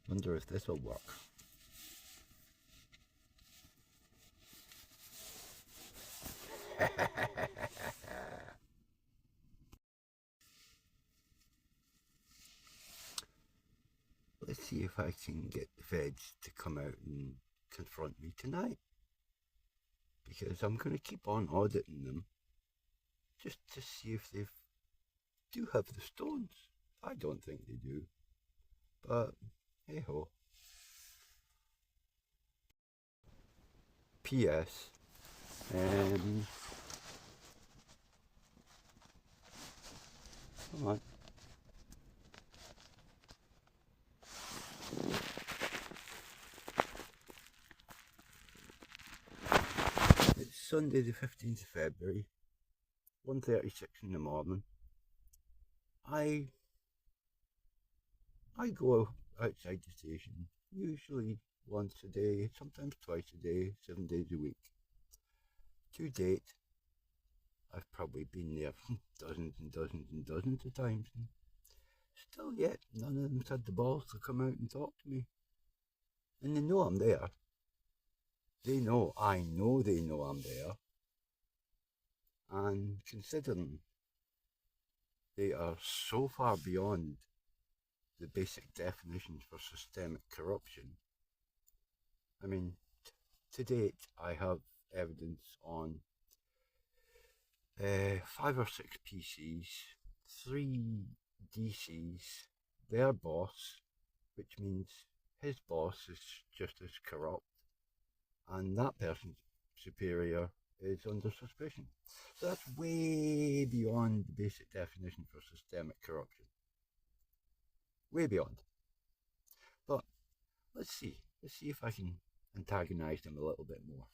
Wonder if this will work. Let's see if I can get the feds to come out and confront me tonight. Because I'm going to keep on auditing them just to see if they do have the stones. I don't think they do. But hey ho. P.S. Come on. It's Sunday the 15th of February, 1:36 in the morning. I go outside the station, usually once a day, sometimes twice a day, 7 days a week. To date, I've probably been there dozens and dozens and dozens of times, and still yet none of them's had the balls to come out and talk to me. And they know I'm there. I know they know I'm there. And considering they are so far beyond the basic definitions for systemic corruption, I mean, to date I have evidence on 5 or 6 PCs, 3 DCs, their boss, which means his boss is just as corrupt, and that person's superior is under suspicion. So that's way beyond the basic definition for systemic corruption. Way beyond. But let's see if I can antagonize them a little bit more.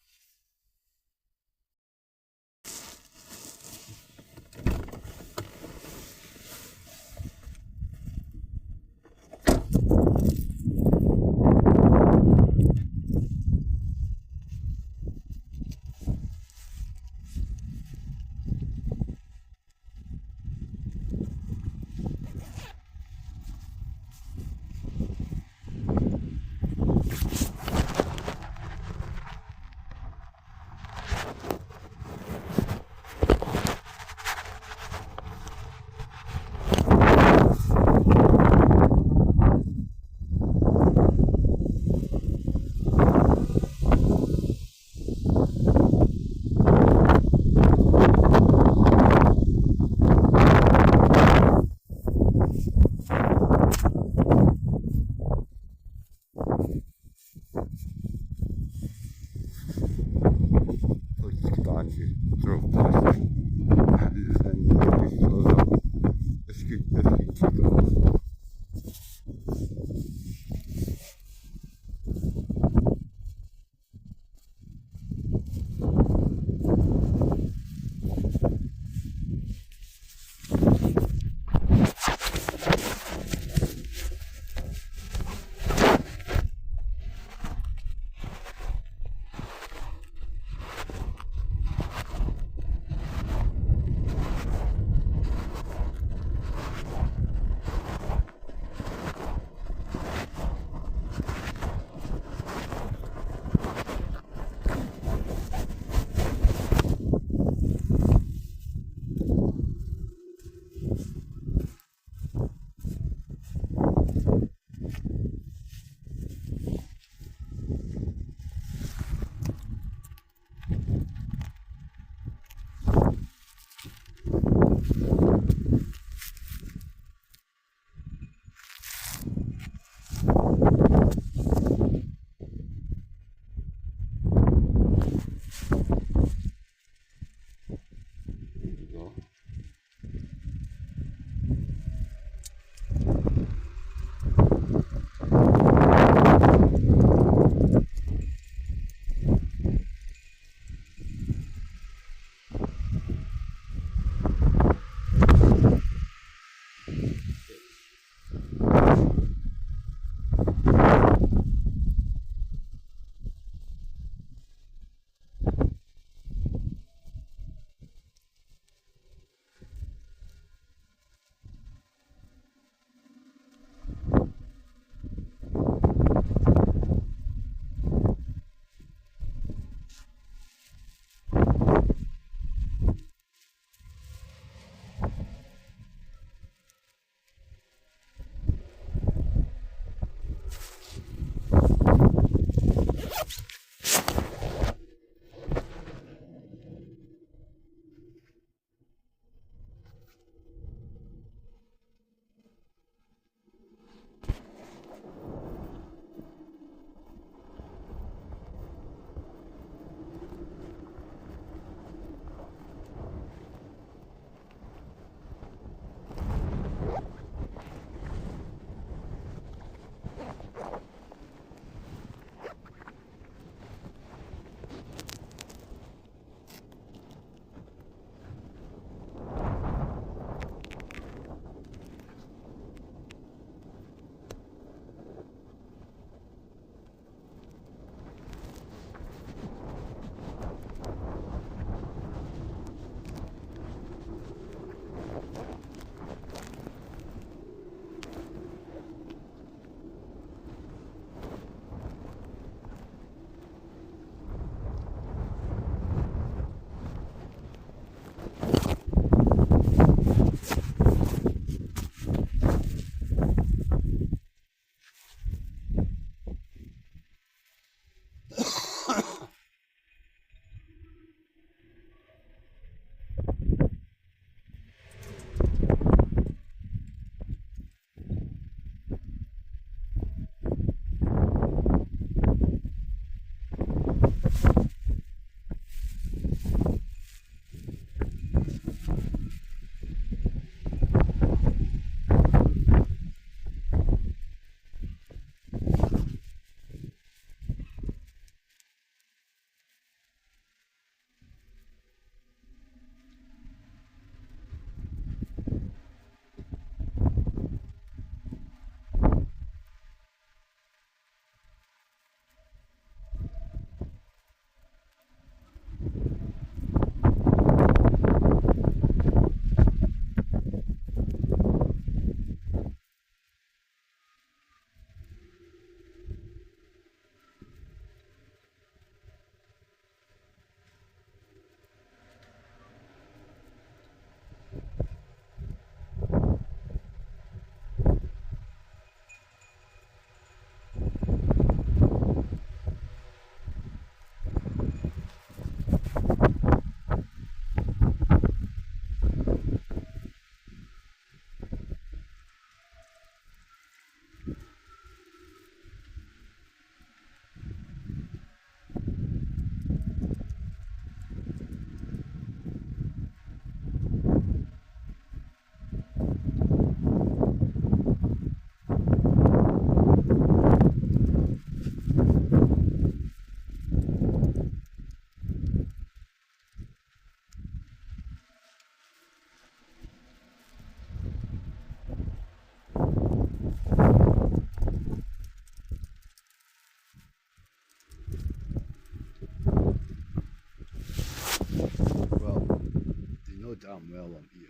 damn well I'm here.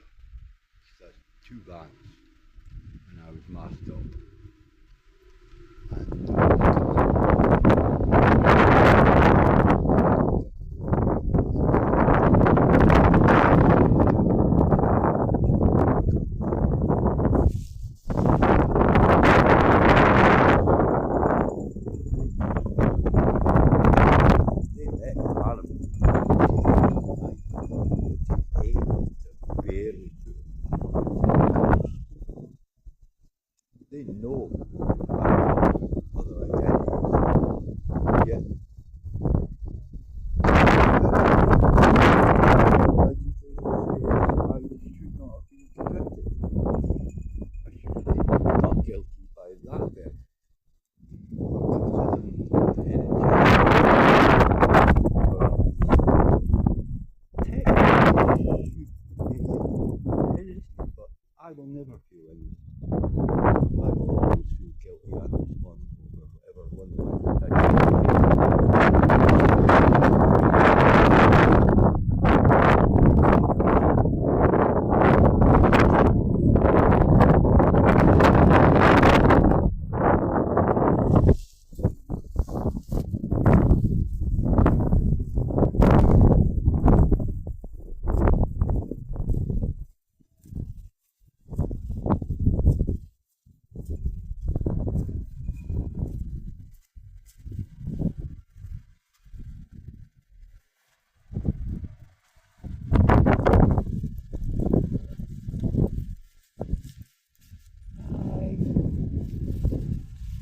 That's 2 bands, and I was masked up. They know other identities, yet I should not have been convicted. I should be not guilty by that then. But I will never feel innocent. I will always feel guilty and responsible for whatever one life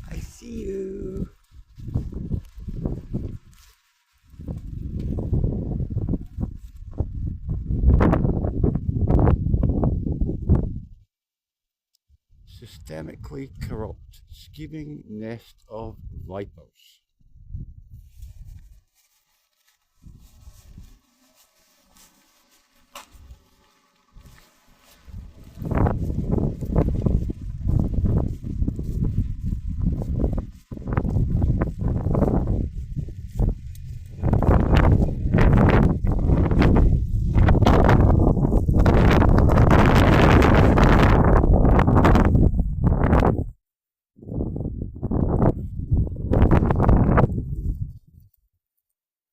I see you. Systemically corrupt, scheming nest of vipers.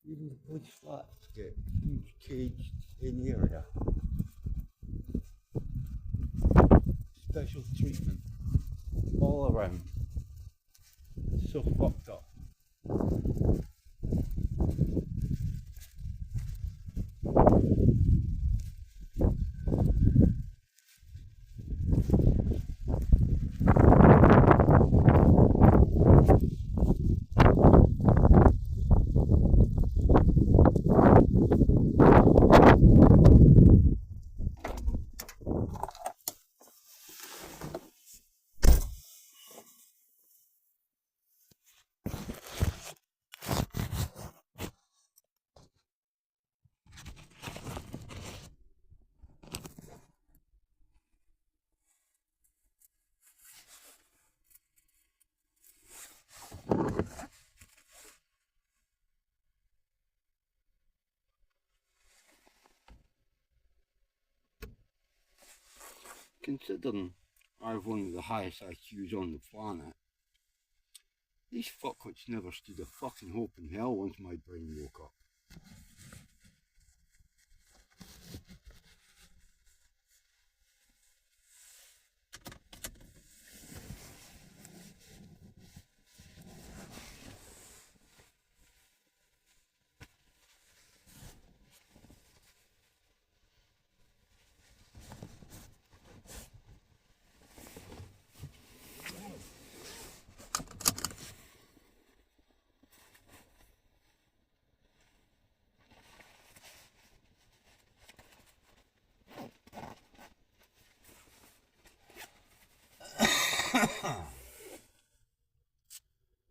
Even the police flats get huge caged in area. Special treatment all around. So fucked up. Considering I have one of the highest IQs on the planet, these fuckwits never stood a fucking hope in hell once my brain woke up.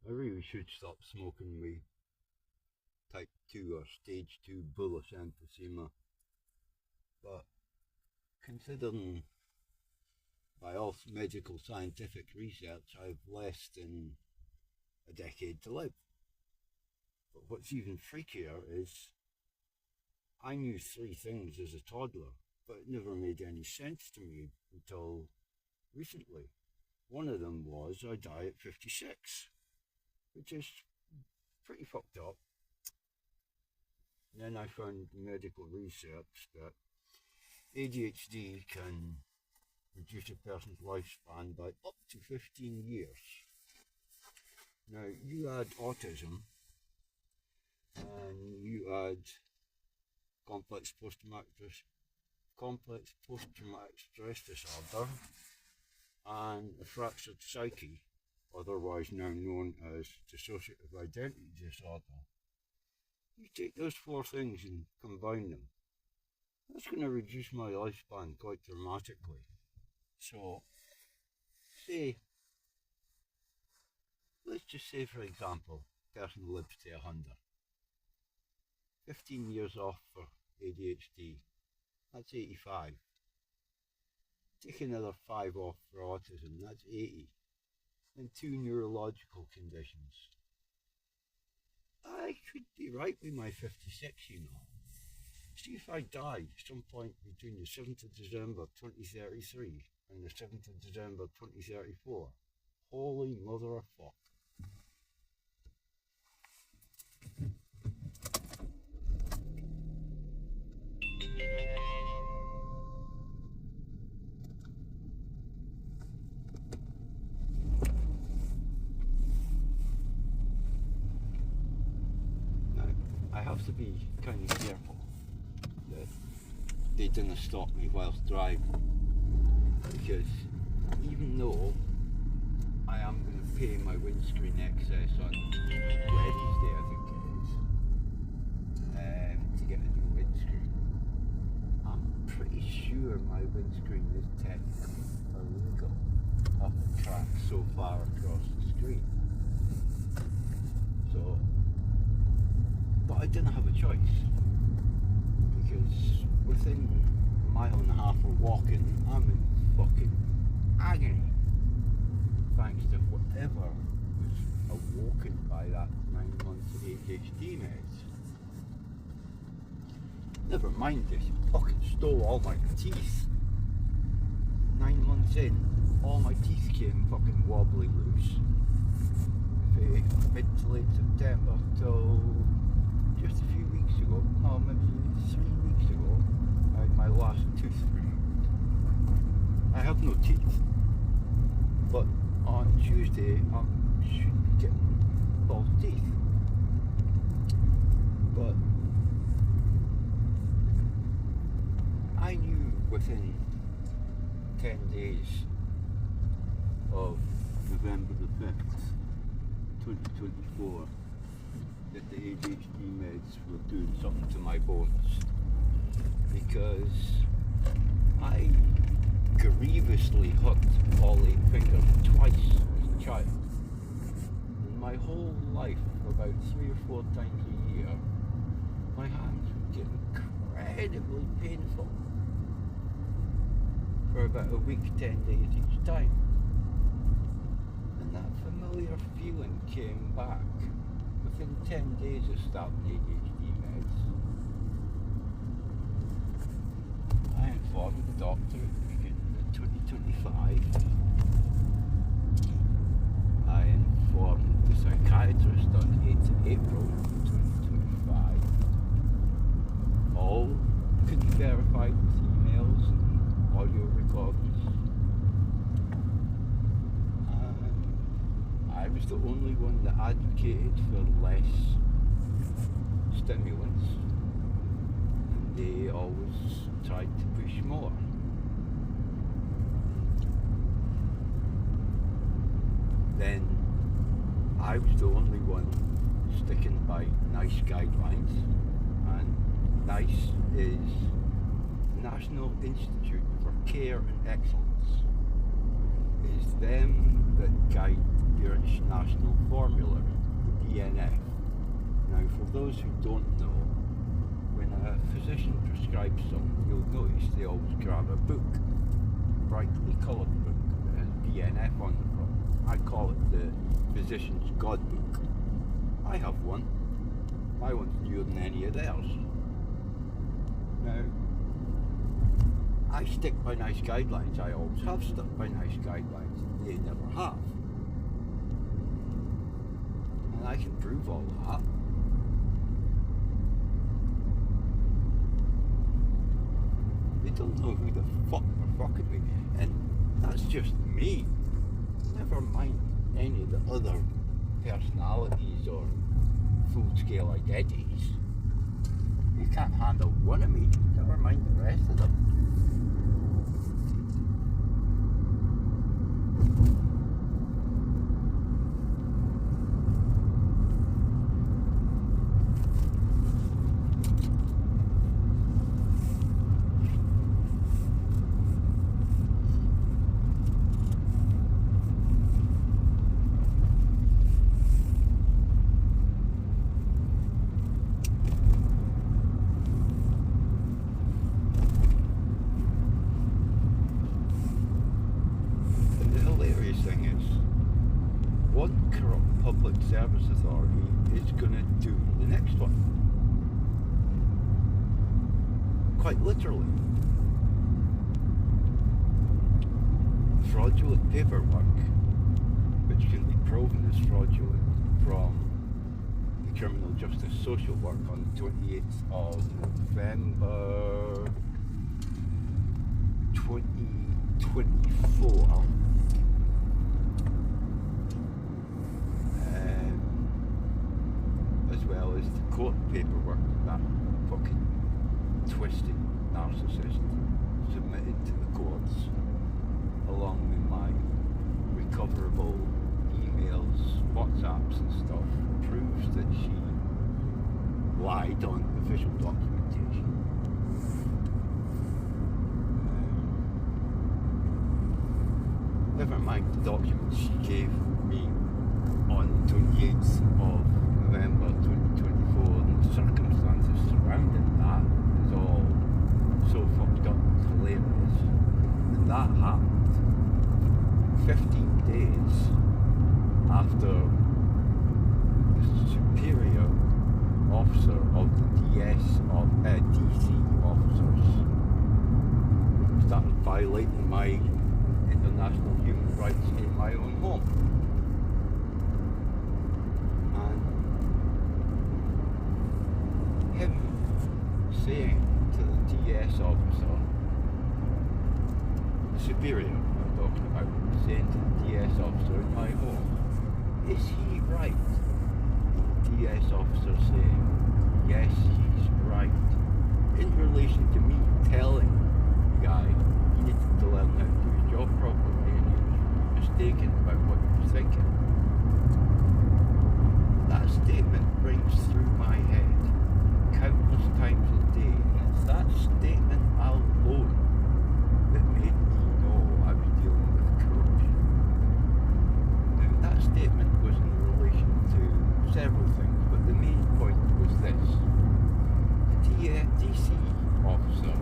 I really should stop smoking weed. Type 2 or stage 2 bullous emphysema. But considering by all medical scientific research I've less than a decade to live. But what's even freakier is I knew 3 things as a toddler but it never made any sense to me until recently. One of them was I die at 56, which is pretty fucked up. And then I found medical research that ADHD can reduce a person's lifespan by up to 15 years. Now, you add autism, and you add complex post-traumatic stress disorder, and a fractured psyche, otherwise now known as dissociative identity disorder. You take those four things and combine them. That's going to reduce my lifespan quite dramatically. So, let's just say, for example, a person lives to 100. 15 years off for ADHD, that's 85. Take another 5 off for autism, that's 80. And 2 neurological conditions. I could be right with my 56, you know. See, if I die some point between the 7th of December 2033 and the 7th of December 2034, holy mother of fuck. I have to be kind of careful that they didn't stop me whilst driving, because even though I am going to pay my windscreen excess on Wednesday, I think it is, to get a new windscreen, I'm pretty sure my windscreen is technically illegal off the track so far across the screen. So, but I didn't have a choice, because within a mile and a half of walking, I'm in fucking agony, thanks to whatever was awoken by that 9 months of ADHD meds. Never mind this, fucking stole all my teeth. 9 months in, all my teeth came fucking wobbly loose. Mid to late September till just a few weeks ago, or maybe 3 weeks ago, I had my last tooth removed. I have no teeth, but on Tuesday I should be getting false teeth. But I knew within 10 days of November the 5th, 2024, that the ADHD meds were doing something to my bones, because I grievously hurt all 8 fingers twice as a child. In my whole life, about 3 or 4 times a year, my hands would get incredibly painful for about a week, 10 days each time. And that familiar feeling came back within 10 days of starting ADHD meds. I informed the doctor at the beginning of 2025. I informed the psychiatrist on 8th of April 2025. All could be verified with emails and audio recordings. I was the only one that advocated for less stimulants, and they always tried to push more. Then I was the only one sticking by NICE guidelines, and NICE is National Institute for Care and Excellence. It is them that guide the British National Formulary, the BNF. Now, for those who don't know, when a physician prescribes something, you'll notice they always grab a book, a brightly coloured book that has BNF on the front. I call it the physician's God book. I have one. My one's newer than any of theirs. Now, I stick by nice guidelines. I always have stuck by nice guidelines. They never have. And I can prove all that. They don't know who the fuck they're fucking with. And that's just me. Never mind any of the other personalities or full-scale identities. You can't handle one of me, never mind the rest of them. Service authority is going to do the next one. Quite literally. Fraudulent paperwork, which can be proven as fraudulent from the Criminal Justice Social Work on the 28th of November 2024. As well as the court paperwork that fucking twisted narcissist submitted to the courts, along with my recoverable emails, WhatsApps and stuff, proves that she lied on official documentation. Never mind the documents she gave me on the 28th of November 2024, and the circumstances surrounding that is all so fucked up and hilarious. And that happened 15 days after the superior officer of the DC officers started violating my international human rights in my own home. Him saying to the DS officer, the superior I'm talking about, saying to the DS officer in my home, is he right? The DS officer saying, yes, he's right. In relation to me telling the guy he needed to learn how to do his job properly and he was mistaken about what he was thinking. That statement rings through my head countless times a day, and it's that statement alone that made me know I was dealing with corruption. Now, that statement was in relation to several things, but the main point was this. The DC officer,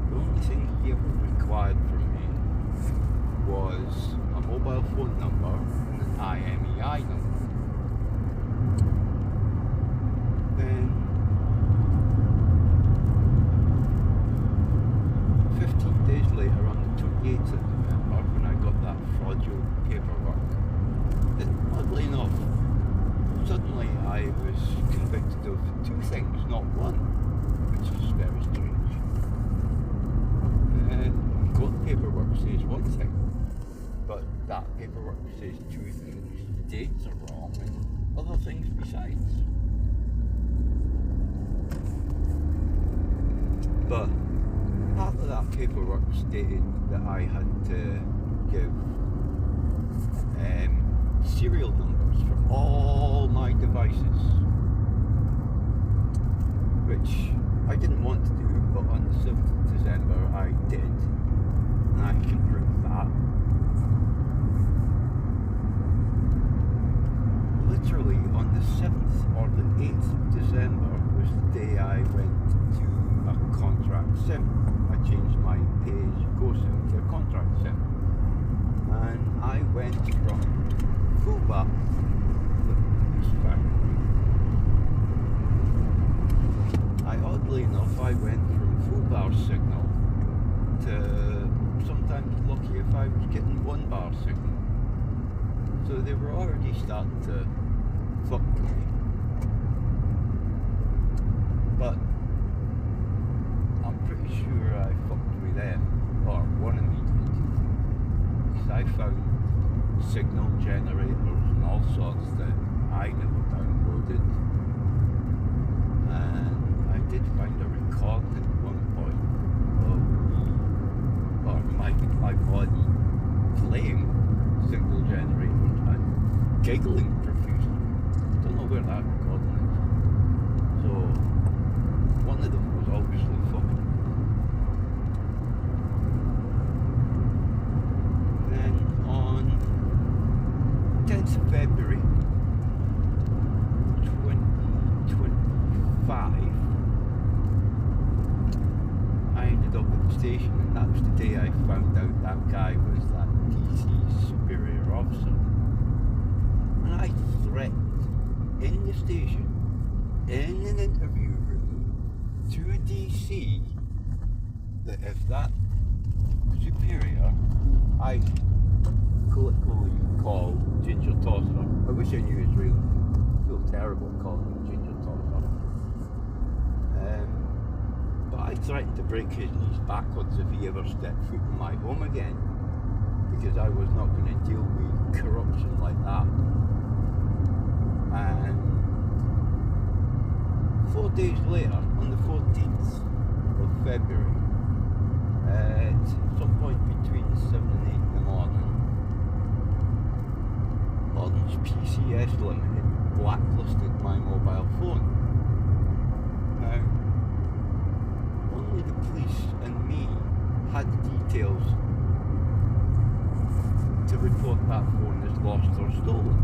the only thing he ever required from me was a mobile phone number and an IMEI number. Then 15 days later, on the 28th of November, when I got that fraudulent paperwork, that oddly enough, suddenly I was convicted of two things, not one, which is very strange. Court paperwork says one thing, but that paperwork says two things. The dates are wrong and other things besides. But part of that paperwork stated that I had to give serial numbers for all my devices, which I didn't want to do, but on the 7th of December I did, and I can prove that. Literally on the 7th or the 8th of December was the day I went to a contract sim. I changed my pay-as-you-go sim to a contract sim, and I went from fullback. Oddly enough, I went from full bar signal sometimes lucky if I was getting 1 bar signal. So they were already starting to fuck with me. But I'm pretty sure I fucked with them, or one of me did, because I found signal generators and all sorts that I never downloaded, and I did find a recording at one point of my body playing signal generators and giggling profusely. Don't know where that recording is. So one of them was obviously fucking. Then on 10th of February 2025, I ended up at the station, and that was the day I found out that guy was that DC superior officer. And I threatened in the station, in an interview room, to a DC, that if that superior I colloquially call Ginger Tosser, I wish I knew his real name, I feel terrible calling him Ginger Tosser, but I threatened to break his knees backwards if he ever stepped foot in my home again, because I was not going to deal with corruption like that. And 4 days later, on the 14th of February, at some point between 7 and 8 in the morning, Orange PCS Limited blacklisted my mobile phone. Now, only the police and me had the details to report that phone as lost or stolen.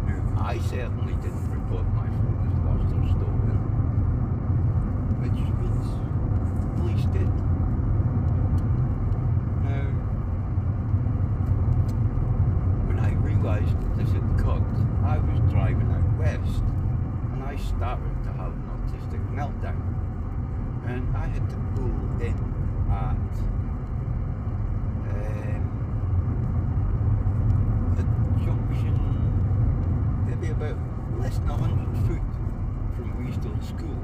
Now, I certainly didn't report my phone as lost or stolen, which means the police did. Now, when I realised this had occurred, I was driving out west, and I started to have an autistic meltdown, and I had to pull in at a junction, maybe about less than 100 foot from Weisdale school,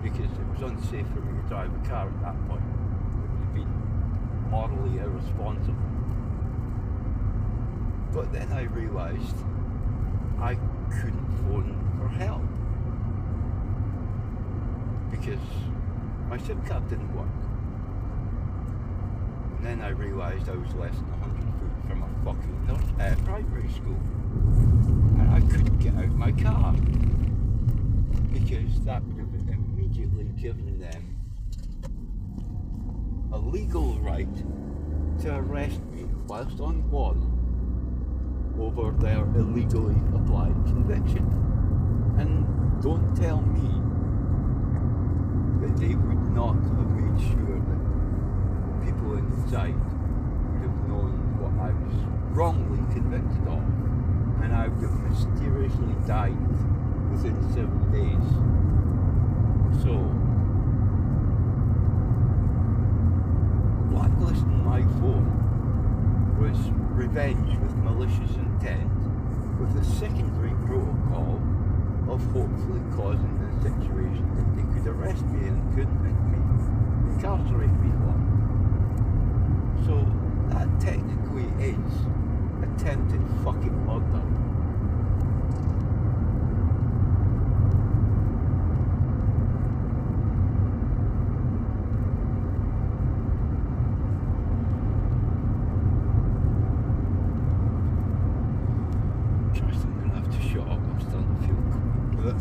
because it was unsafe for me to drive a car at that point. It would have been morally irresponsible. But then I realised I couldn't phone for help, because my SIM card didn't work. And then I realised I was less than 100 foot from a fucking primary school, and I couldn't get out my car, because that would have immediately given them a legal right to arrest me whilst on bond over their illegally applied conviction. And don't tell me that they would not have made sure that people inside would have known what I was wrongly convicted of, and I would have mysteriously died within 7 days. So, blacklisting my phone was revenge with malicious intent, with the secondary protocol of hopefully causing a situation that they could arrest me and convict me, incarcerate me for. So that technically is attempted fucking murder. Interesting, I'm gonna have to shut up, I'm starting to feel cool with it.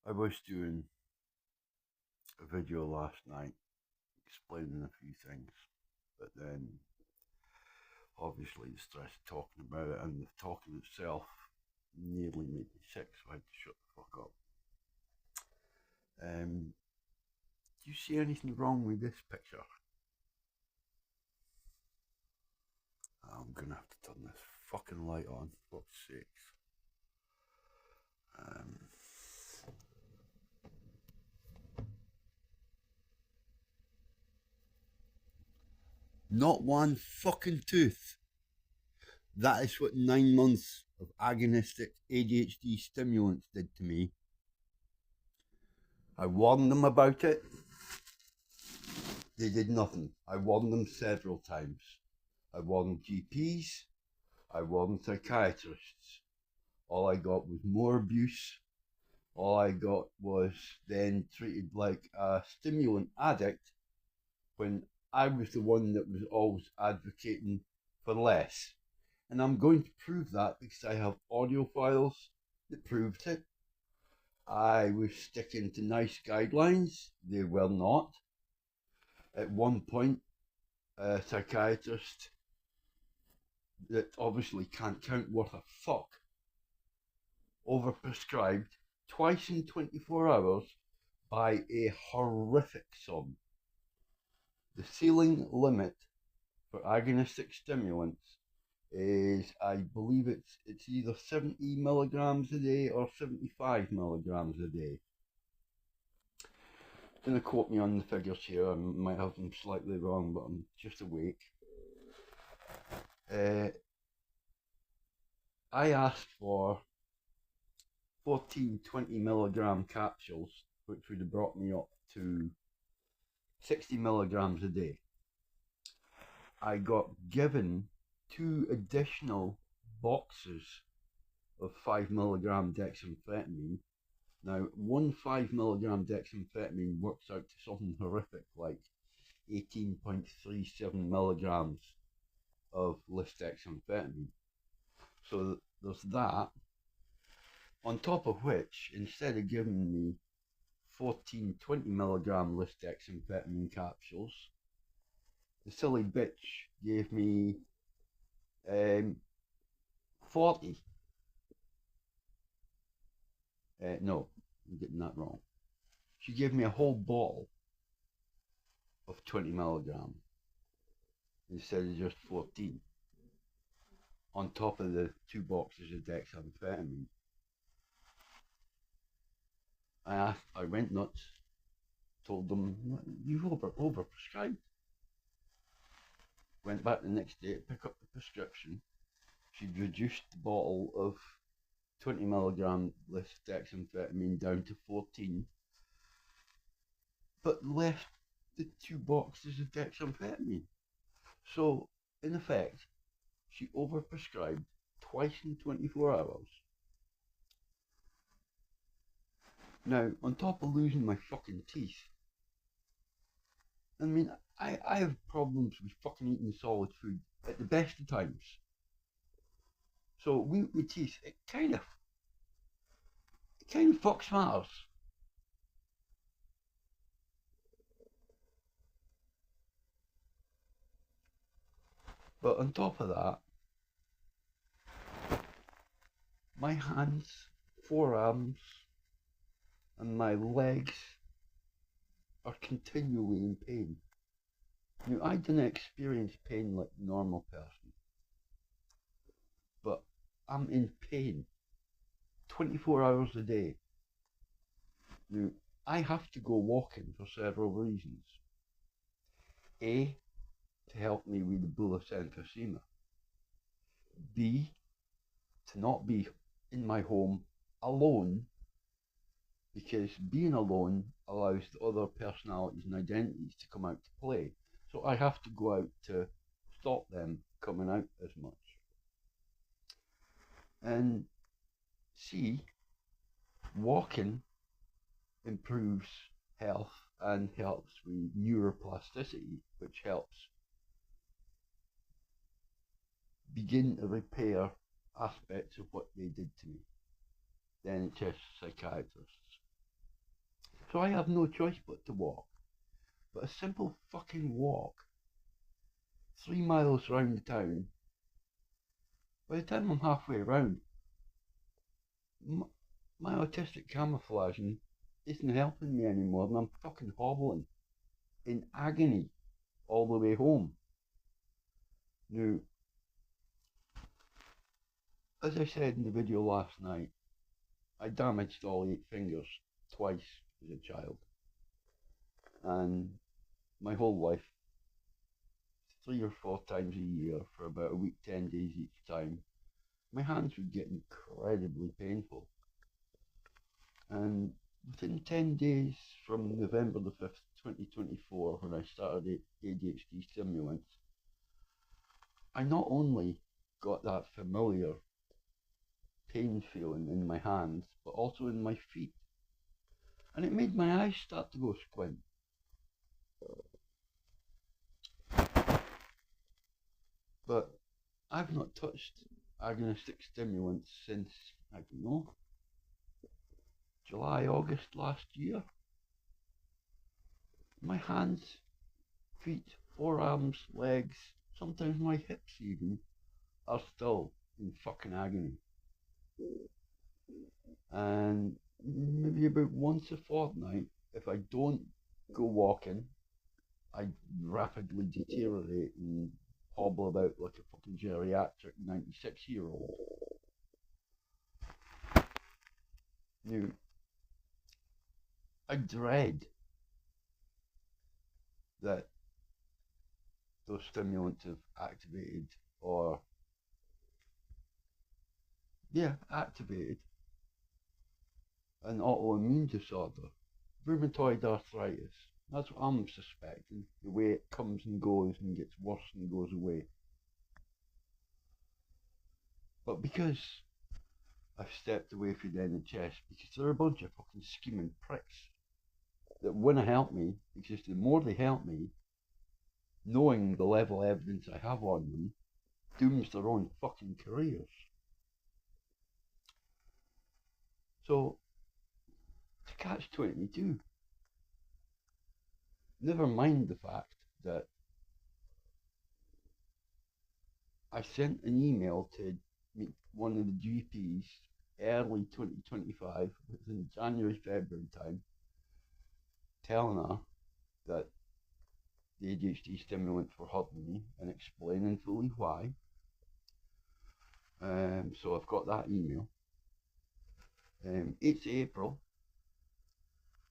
I was doing a video last night explaining a few things, but then obviously the stress of talking about it and the talking itself nearly made me sick, so I had to shut the fuck up. Do you see anything wrong with this picture? I'm gonna have to turn this fucking light on, for fuck's sakes. Not one fucking tooth. That is what 9 months of agonistic ADHD stimulants did to me. I warned them about it. They did nothing. I warned them several times. I warned GPs. I warned psychiatrists. All I got was more abuse. All I got was then treated like a stimulant addict when I was the one that was always advocating for less. And I'm going to prove that because I have audio files that proved it. I was sticking to nice guidelines. They were not. At one point, a psychiatrist that obviously can't count worth a fuck overprescribed twice in 24 hours by a horrific sum. The ceiling limit for agonistic stimulants is, I believe it's either 70 milligrams a day or 75 milligrams a day. Don't quote me on the figures here, I might have them slightly wrong, but I'm just awake. I asked for 14 20 milligram capsules, which would have brought me up to 60 milligrams a day. I got given 2 additional boxes of 5 milligram dexamphetamine. Now, 1 5 milligram dexamphetamine works out to something horrific like 18.37 milligrams of lisdexamphetamine. So there's that. On top of which, instead of giving me 14 20 milligram lisdexamphetamine capsules, the silly bitch gave me 40. No, I'm getting that wrong. She gave me a whole bottle of 20 milligram instead of just 14. On top of the 2 boxes of dexamphetamine. I went nuts, told them, you've overprescribed. Went back the next day to pick up the prescription. She'd reduced the bottle of 20 milligram lisdexamphetamine down to 14, but left the 2 boxes of dexamphetamine. So, in effect, she overprescribed twice in 24 hours. Now, on top of losing my fucking teeth, I mean, I have problems with fucking eating solid food at the best of times. So with teeth, it kind of fucks matters. But on top of that, my hands, forearms, and my legs are continually in pain. Now, I didn't experience pain like a normal person, but I'm in pain 24 hours a day. Now, I have to go walking for several reasons. A, to help me with the bullous emphysema. B, to not be in my home alone, because being alone allows the other personalities and identities to come out to play. So I have to go out to stop them coming out as much. And C, walking improves health and helps with neuroplasticity, which helps begin to repair aspects of what they did to me. The NHS psychiatrists. So I have no choice but to walk. But a simple fucking walk, 3 miles round the town, by the time I'm halfway around, my autistic camouflaging isn't helping me anymore, and I'm fucking hobbling in agony all the way home. Now, as I said in the video last night, I damaged all 8 fingers twice as a child, and my whole life, 3 or 4 times a year for about a week, 10 days each time, my hands would get incredibly painful. And within 10 days from November the 5th, 2024, when I started ADHD stimulants, I not only got that familiar pain feeling in my hands, but also in my feet. And it made my eyes start to go squint. But I've not touched agonistic stimulants since, I don't know, July, August last year. My hands, feet, forearms, legs, sometimes my hips even, are still in fucking agony. And maybe about once a fortnight, if I don't go walking, I rapidly deteriorate and hobble about like a fucking geriatric 96-year-old. Now, I dread that those stimulants have activated an autoimmune disorder, rheumatoid arthritis. That's what I'm suspecting, the way it comes and goes and gets worse and goes away. But because I've stepped away from the NHS, because they're a bunch of fucking scheming pricks that want to help me, because the more they help me, knowing the level of evidence I have on them, dooms their own fucking careers. So, it's a catch-22. Never mind the fact that I sent an email to one of the GPs early 2025, within January, February time, telling her that the ADHD stimulants were hurting me and explaining fully why. So I've got that email. It's April.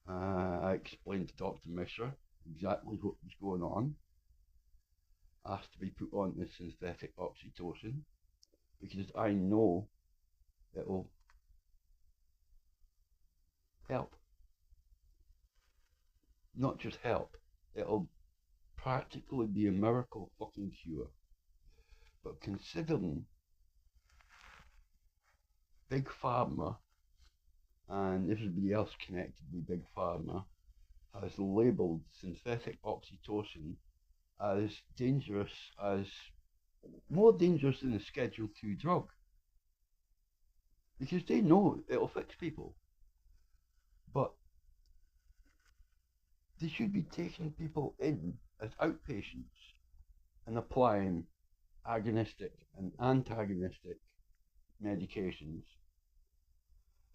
I explained to Dr. Mishra exactly what was going on. Asked to be put on the synthetic oxytocin because I know it'll help. Not just help, it'll practically be a miracle fucking cure. But considering Big Pharma and everybody else connected with Big Pharma has labelled synthetic oxytocin as dangerous, as more dangerous than a Schedule 2 drug. Because they know it'll fix people. But they should be taking people in as outpatients and applying agonistic and antagonistic medications,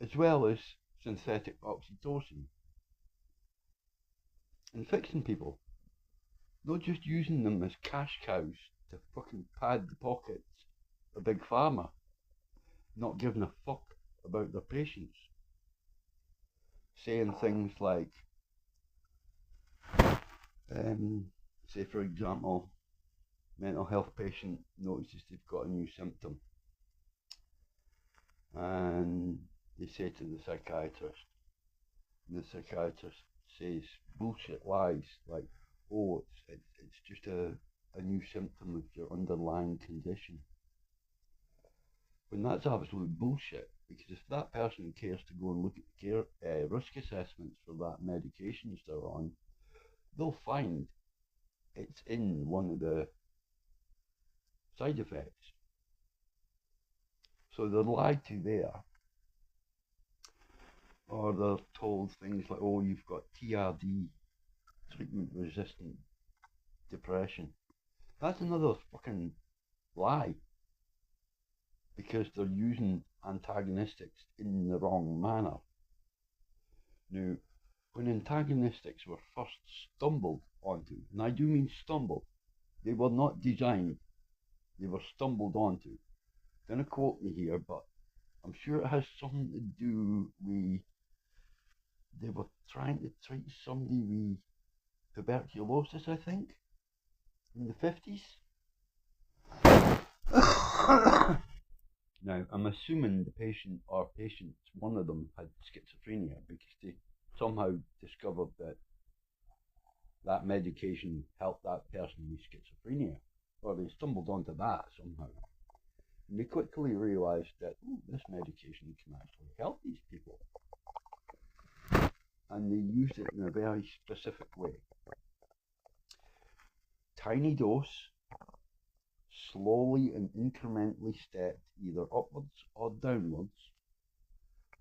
as well as synthetic oxytocin, and fixing people, not just using them as cash cows to fucking pad the pockets of Big Pharma, not giving a fuck about their patients, saying things like, say for example, mental health patient notices they've got a new symptom, and they say to the psychiatrist, and the psychiatrist says bullshit lies like, oh, it's just a new symptom of your underlying condition. When that's absolute bullshit, because if that person cares to go and look at the risk assessments for that medications they're on, they'll find it's in one of the side effects. So they're lied to there. Or they're told things like, oh, you've got TRD, treatment resistant depression. That's another fucking lie, because they're using antagonistics in the wrong manner. Now, when antagonistics were first stumbled onto, and I do mean stumbled, they were not designed, they were stumbled onto. Don't quote me here, but I'm sure it has something to do with, they were trying to treat somebody with tuberculosis, I think, in the 50s. Now, I'm assuming the patient or patients, one of them had schizophrenia, because they somehow discovered that that medication helped that person with schizophrenia, or they stumbled onto that somehow. And they quickly realized that this medication can actually help these people. And they used it in a very specific way. Tiny dose, slowly and incrementally stepped either upwards or downwards,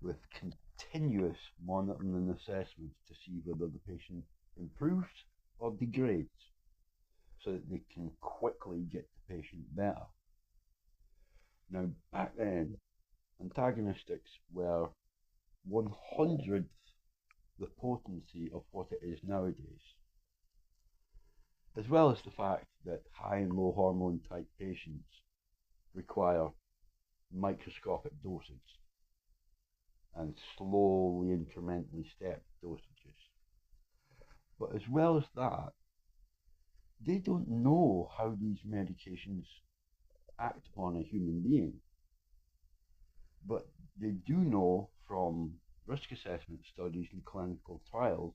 with continuous monitoring and assessments to see whether the patient improves or degrades, so that they can quickly get the patient better. Now, back then, antagonistics were 1/100th the potency of what it is nowadays, as well as the fact that high and low hormone type patients require microscopic dosage and slowly incrementally stepped dosages. But as well as that, they don't know how these medications act upon a human being, but they do know from risk assessment studies and clinical trials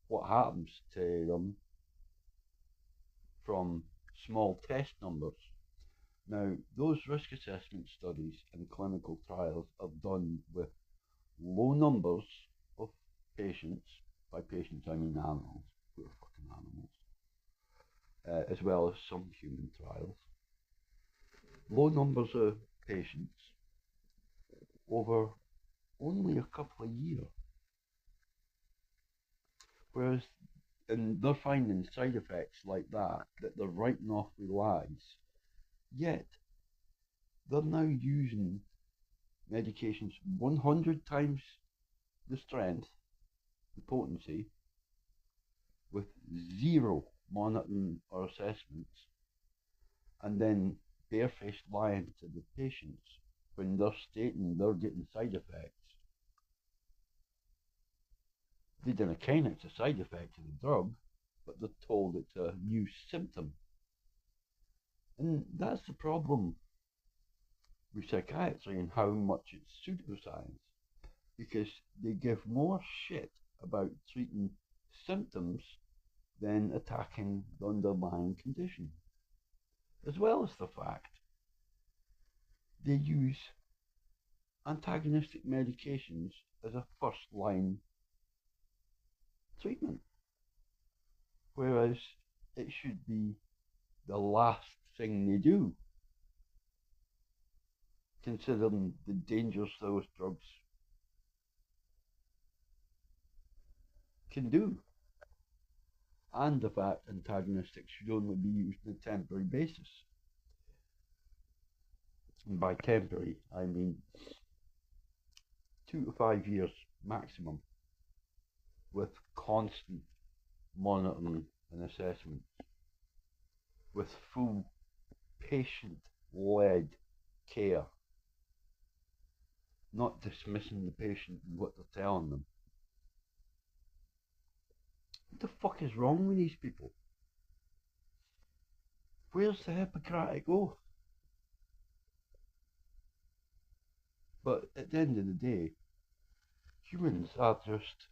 what happens to them from small test numbers. Now, those risk assessment studies and clinical trials are done with low numbers of patients. By patients, I mean animals. We're fucking animals. As well as some human trials. Low numbers of patients over only a couple of years. Whereas, and they're finding side effects like that they're writing off with lies. Yet, they're now using medications 100 times the strength, the potency, with zero monitoring or assessments, and then barefaced lying to the patients when they're stating they're getting side effects. They don't kind it's a side effect of the drug, but they're told it's a new symptom. And that's the problem with psychiatry and how much it's pseudoscience, because they give more shit about treating symptoms than attacking the underlying condition. As well as the fact they use antagonistic medications as a first line treatment, whereas it should be the last thing they do, considering the dangers those drugs can do, and the fact antagonistics should only be used on a temporary basis. And by temporary, I mean 2 to 5 years maximum, with constant monitoring and assessment, with full patient-led care, not dismissing the patient and what they're telling them. What the fuck is wrong with these people? Where's the Hippocratic Oath? But at the end of the day, humans are just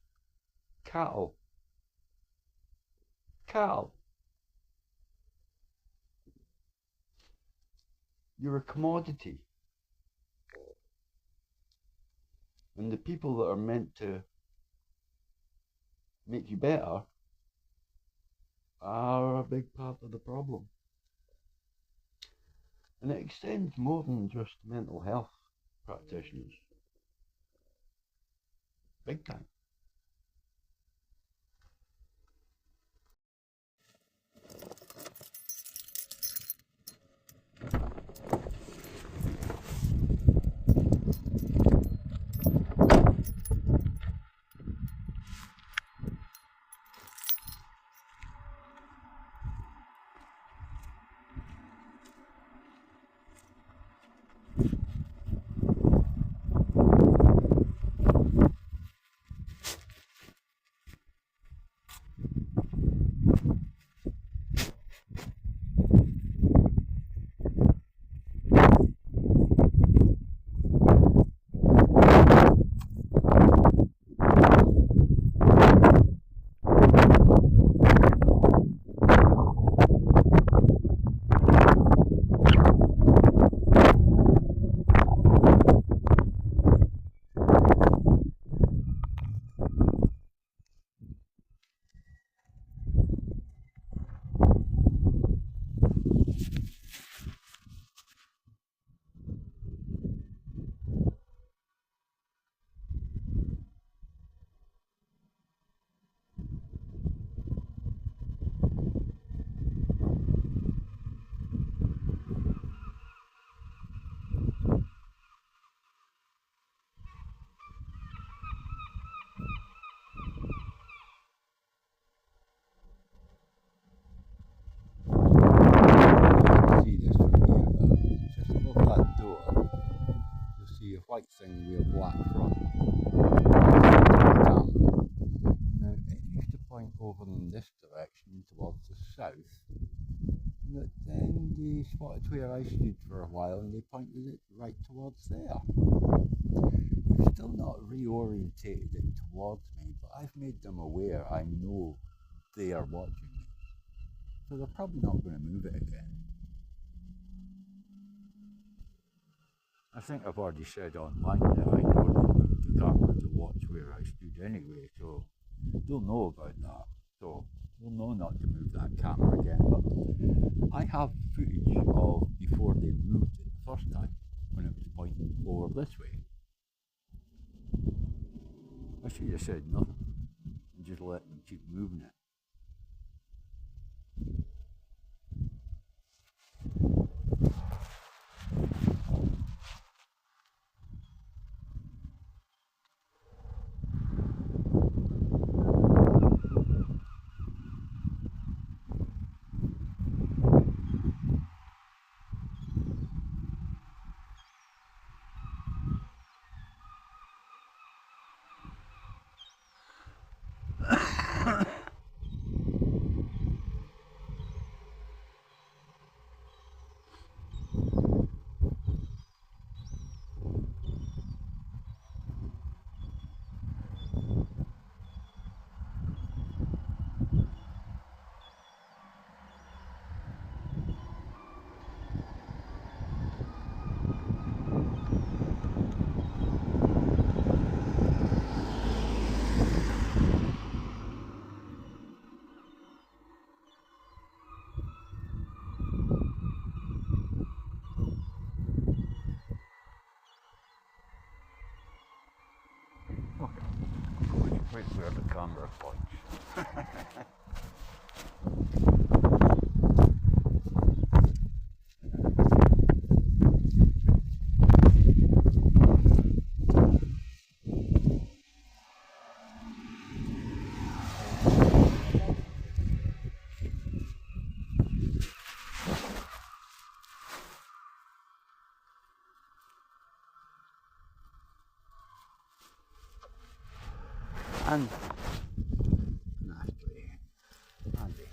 cattle. Cattle. You're a commodity. And the people that are meant to make you better are a big part of the problem. And it extends more than just mental health practitioners. big time. White thing with a black front. Now it used to point over in this direction towards the south, but then they spotted where I stood for a while and they pointed it right towards there. They've still not reorientated it towards me, but I've made them aware I know they are watching me, so they're probably not going to move it again. I think I've already said online that I know they moved the camera to watch where I stood anyway, so they'll know about that. So they'll know not to move that camera again. But I have footage of before they moved it the first time, when it was pointing over this way. I should have said nothing and just let them keep moving it. Wait where the camera points. And nicely, handy.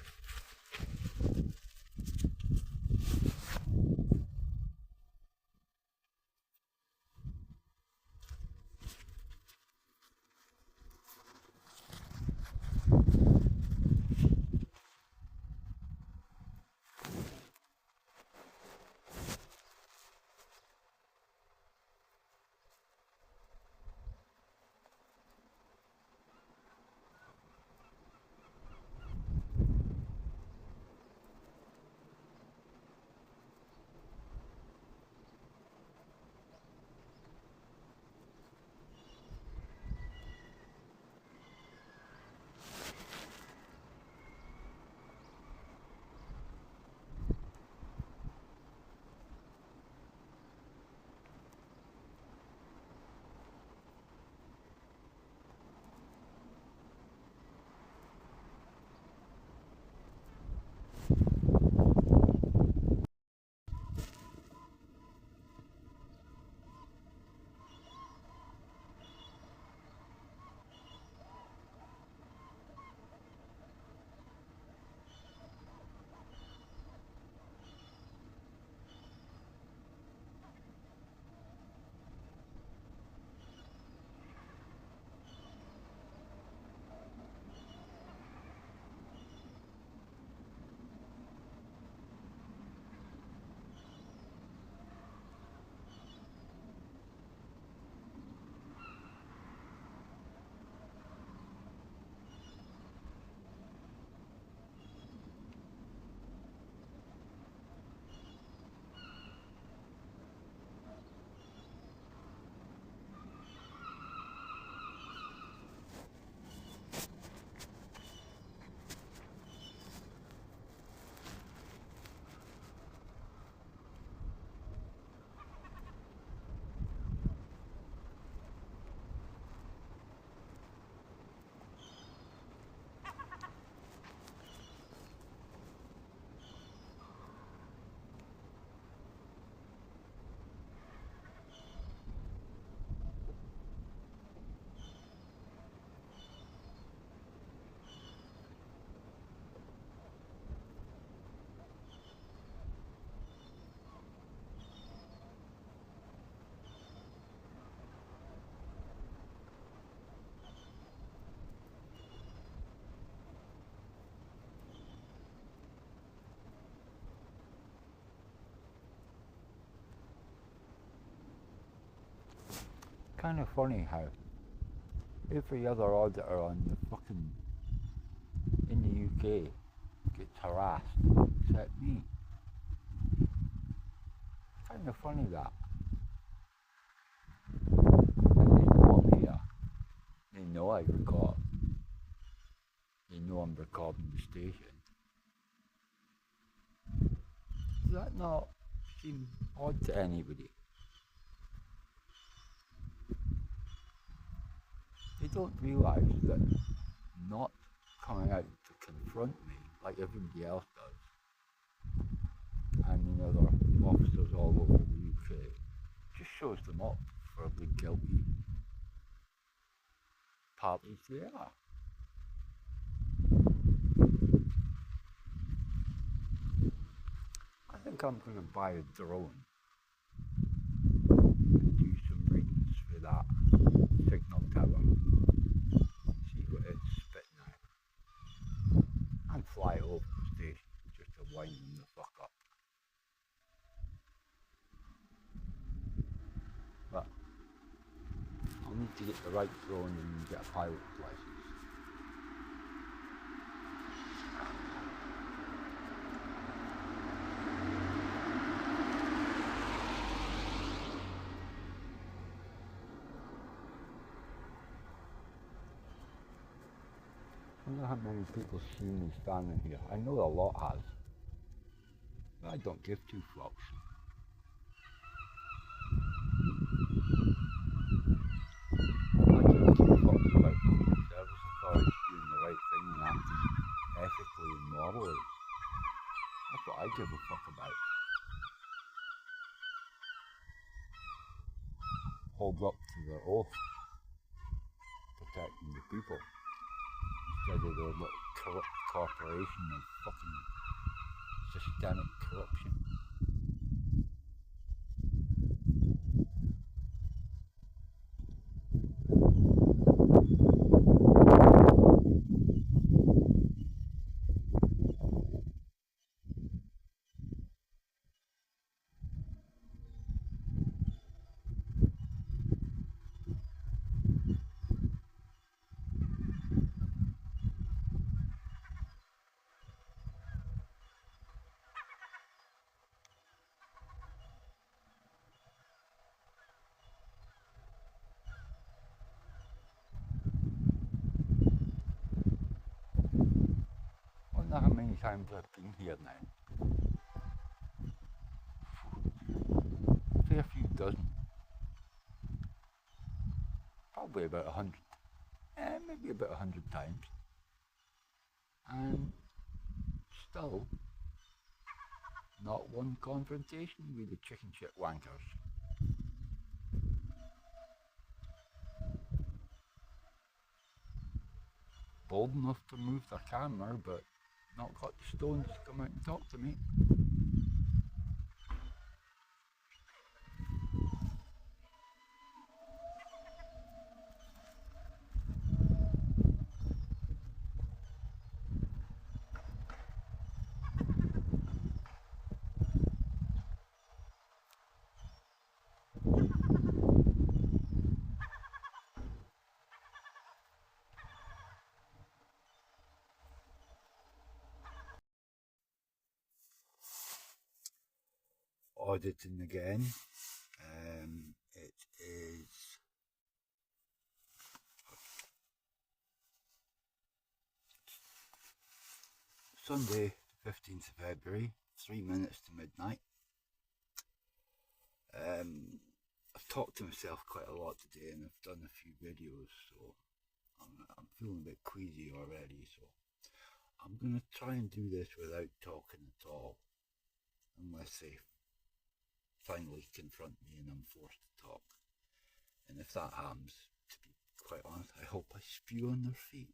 kind of funny how every other auditor on the fucking in the UK gets harassed except me. Kind of funny that. And they know I'm here. They know I record. They know I'm recording the station. Does that not seem odd to anybody? They don't realise that not coming out to confront me like everybody else does, and the other officers all over the UK, just shows them up for the guilty parties they are. I think I'm going to buy a drone and do some readings for that signal tower, see what it's spitting out, and fly over the station just to wind them the fuck up. But I'll need to get the right drone and get a pilot's license. I wonder how many people see me standing here. I know a lot has, but I don't give two fucks. I give two fucks about public service authorities doing the right thing and acting ethically and morally. That's what I give a fuck about. Hold up to their oath, protecting the people, instead of their little corrupt corporation of fucking systemic corruption. I wonder how many times I've been here now. A fair few dozen. Probably about 100. Maybe about 100 times. And still not one confrontation with the chicken shit wankers. Bold enough to move their camera, but not got the stones to come out and talk to me. Auditing again. It is Sunday, 15th of February, 3 minutes to midnight. I've talked to myself quite a lot today and I've done a few videos, so I'm feeling a bit queasy already, so I'm going to try and do this without talking at all, unless they finally confront me and I'm forced to talk. And if that happens, to be quite honest, I hope I spew on their feet.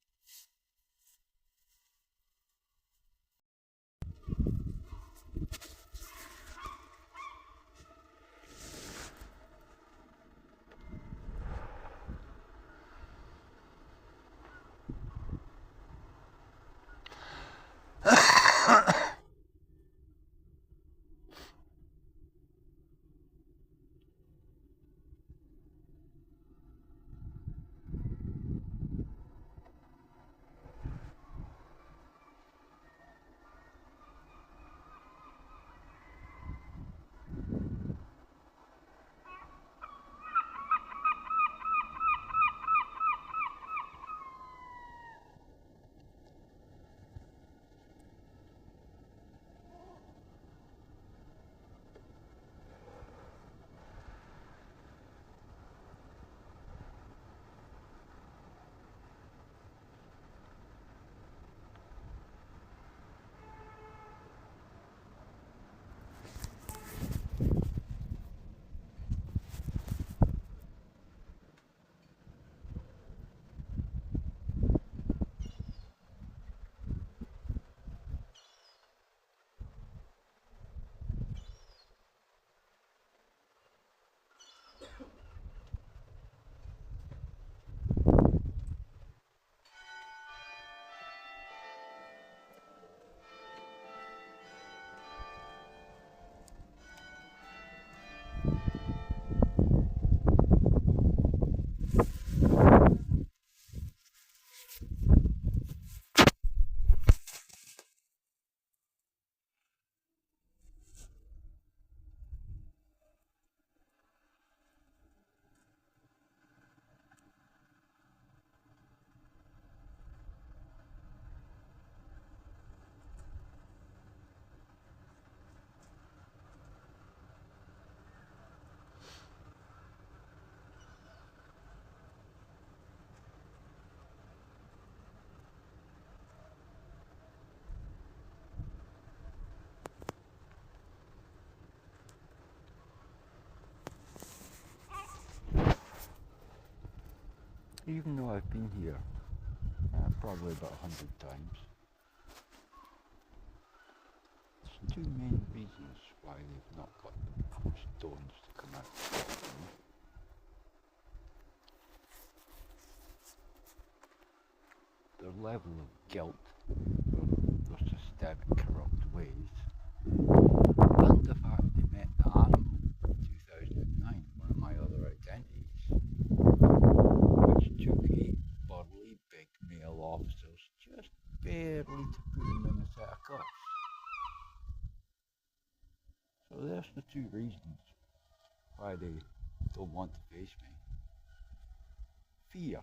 even though I've been here probably about 100 times. There's two main reasons why they've not got the stones to come out. Their level of guilt for their systemic corrupt ways, and the fact they met the animal in 2009, one of my other identities, which took 8 burly big male officers just barely to put them in a set of cuffs. So there's the two reasons why they don't want to face me. Fear.